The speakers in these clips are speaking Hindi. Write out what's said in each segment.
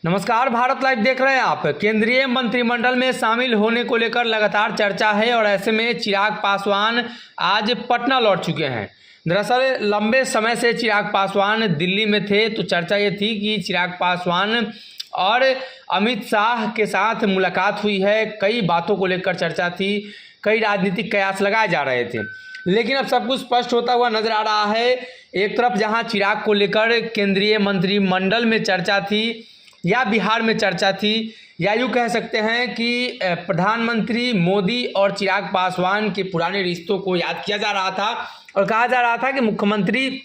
नमस्कार, भारत लाइव देख रहे हैं आप। केंद्रीय मंत्रिमंडल में शामिल होने को लेकर लगातार चर्चा है और ऐसे में चिराग पासवान आज पटना लौट चुके हैं। दरअसल लंबे समय से चिराग पासवान दिल्ली में थे, तो चर्चा ये थी कि चिराग पासवान और अमित शाह के साथ मुलाकात हुई है। कई बातों को लेकर चर्चा थी, कई राजनीतिक कयास लगाए जा रहे थे, लेकिन अब सब कुछ स्पष्ट होता हुआ नजर आ रहा है। एक तरफ जहां चिराग को लेकर केंद्रीय मंत्रिमंडल में चर्चा थी या बिहार में चर्चा थी, या यूँ कह सकते हैं कि प्रधानमंत्री मोदी और चिराग पासवान के पुराने रिश्तों को याद किया जा रहा था और कहा जा रहा था कि मुख्यमंत्री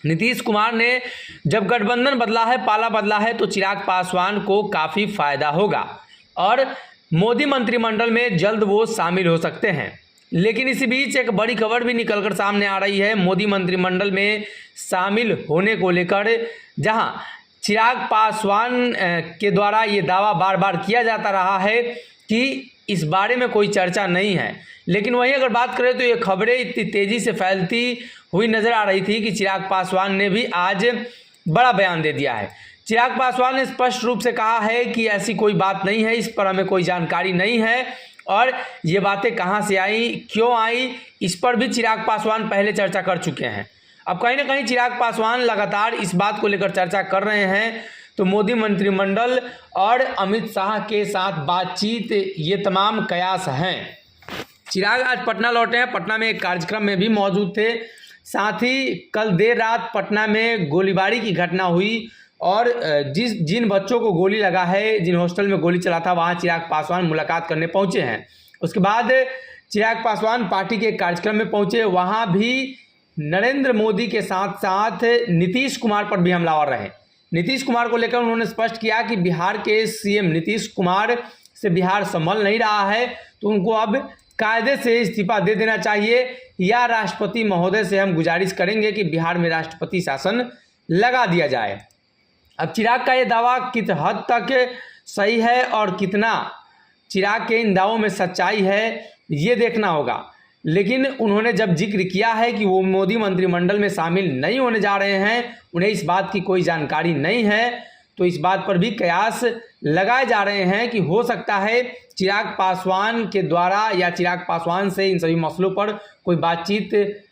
नीतीश कुमार ने जब गठबंधन बदला है, पाला बदला है, तो चिराग पासवान को काफ़ी फायदा होगा और मोदी मंत्रिमंडल में जल्द वो शामिल हो सकते हैं। लेकिन इसी बीच एक बड़ी खबर भी निकलकर सामने आ रही है मोदी मंत्रिमंडल में शामिल होने को लेकर, जहां चिराग पासवान के द्वारा ये दावा बार बार किया जाता रहा है कि इस बारे में कोई चर्चा नहीं है। लेकिन वहीं अगर बात करें तो ये खबरें इतनी तेज़ी से फैलती हुई नज़र आ रही थी कि चिराग पासवान ने भी आज बड़ा बयान दे दिया है। चिराग पासवान ने स्पष्ट रूप से कहा है कि ऐसी कोई बात नहीं है, इस पर हमें कोई जानकारी नहीं है और ये बातें कहाँ से आई, क्यों आई, इस पर भी चिराग पासवान पहले चर्चा कर चुके हैं। अब कहीं ना कहीं चिराग पासवान लगातार इस बात को लेकर चर्चा कर रहे हैं, तो मोदी मंत्रिमंडल और अमित शाह के साथ बातचीत, ये तमाम कयास हैं। चिराग आज पटना लौटे हैं, पटना में एक कार्यक्रम में भी मौजूद थे। साथ ही कल देर रात पटना में गोलीबारी की घटना हुई और जिन बच्चों को गोली लगा है, जिन हॉस्टल में गोली चला था, वहाँ चिराग पासवान मुलाकात करने पहुँचे हैं। उसके बाद चिराग पासवान पार्टी के कार्यक्रम में पहुँचे, वहाँ भी नरेंद्र मोदी के साथ साथ नीतीश कुमार पर भी हमलावर रहे। नीतीश कुमार को लेकर उन्होंने स्पष्ट किया कि बिहार के सीएम नीतीश कुमार से बिहार संभल नहीं रहा है, तो उनको अब कायदे से इस्तीफा दे देना चाहिए या राष्ट्रपति महोदय से हम गुजारिश करेंगे कि बिहार में राष्ट्रपति शासन लगा दिया जाए। अब चिराग का ये दावा किस हद तक सही है और कितना चिराग के इन दावों में सच्चाई है, ये देखना होगा। लेकिन उन्होंने जब जिक्र किया है कि वो मोदी मंत्रिमंडल में शामिल नहीं होने जा रहे हैं, उन्हें इस बात की कोई जानकारी नहीं है, तो इस बात पर भी कयास लगाए जा रहे हैं कि हो सकता है चिराग पासवान के द्वारा या चिराग पासवान से इन सभी मसलों पर कोई बातचीत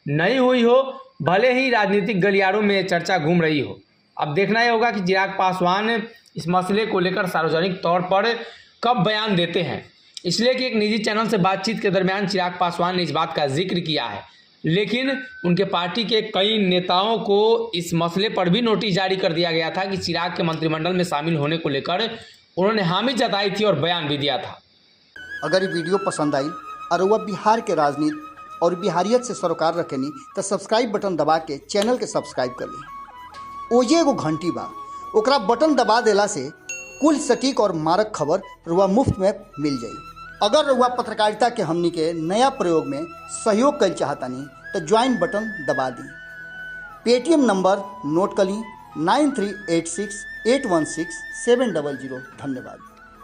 नहीं हुई हो, भले ही राजनीतिक गलियारों में चर्चा घूम रही हो। अब देखना ही होगा कि चिराग पासवान इस मसले को लेकर सार्वजनिक तौर पर कब बयान देते हैं। इसलिए कि एक निजी चैनल से बातचीत के दरमियान चिराग पासवान ने इस बात का जिक्र किया है, लेकिन उनके पार्टी के कई नेताओं को इस मसले पर भी नोटिस जारी कर दिया गया था कि चिराग के मंत्रिमंडल में शामिल होने को लेकर उन्होंने हामी जताई थी और बयान भी दिया था। अगर ये वीडियो पसंद आई और वह बिहार के राजनीति और बिहारियत से सरोकार रखेनी तो सब्सक्राइब बटन दबा के चैनल के सब्सक्राइब कर ली। ओजे एगो घंटी बा, ओकरा बटन दबा देला से कुल सटीक और मारक खबर रुआ मुफ्त में मिल जाई। अगर रुआ पत्रकारिता के हमनी के नया प्रयोग में सहयोग कर चाहतानी तो ज्वाइन बटन दबा दी। पेटीएम नंबर नोट कर ली 9386816700। धन्यवाद।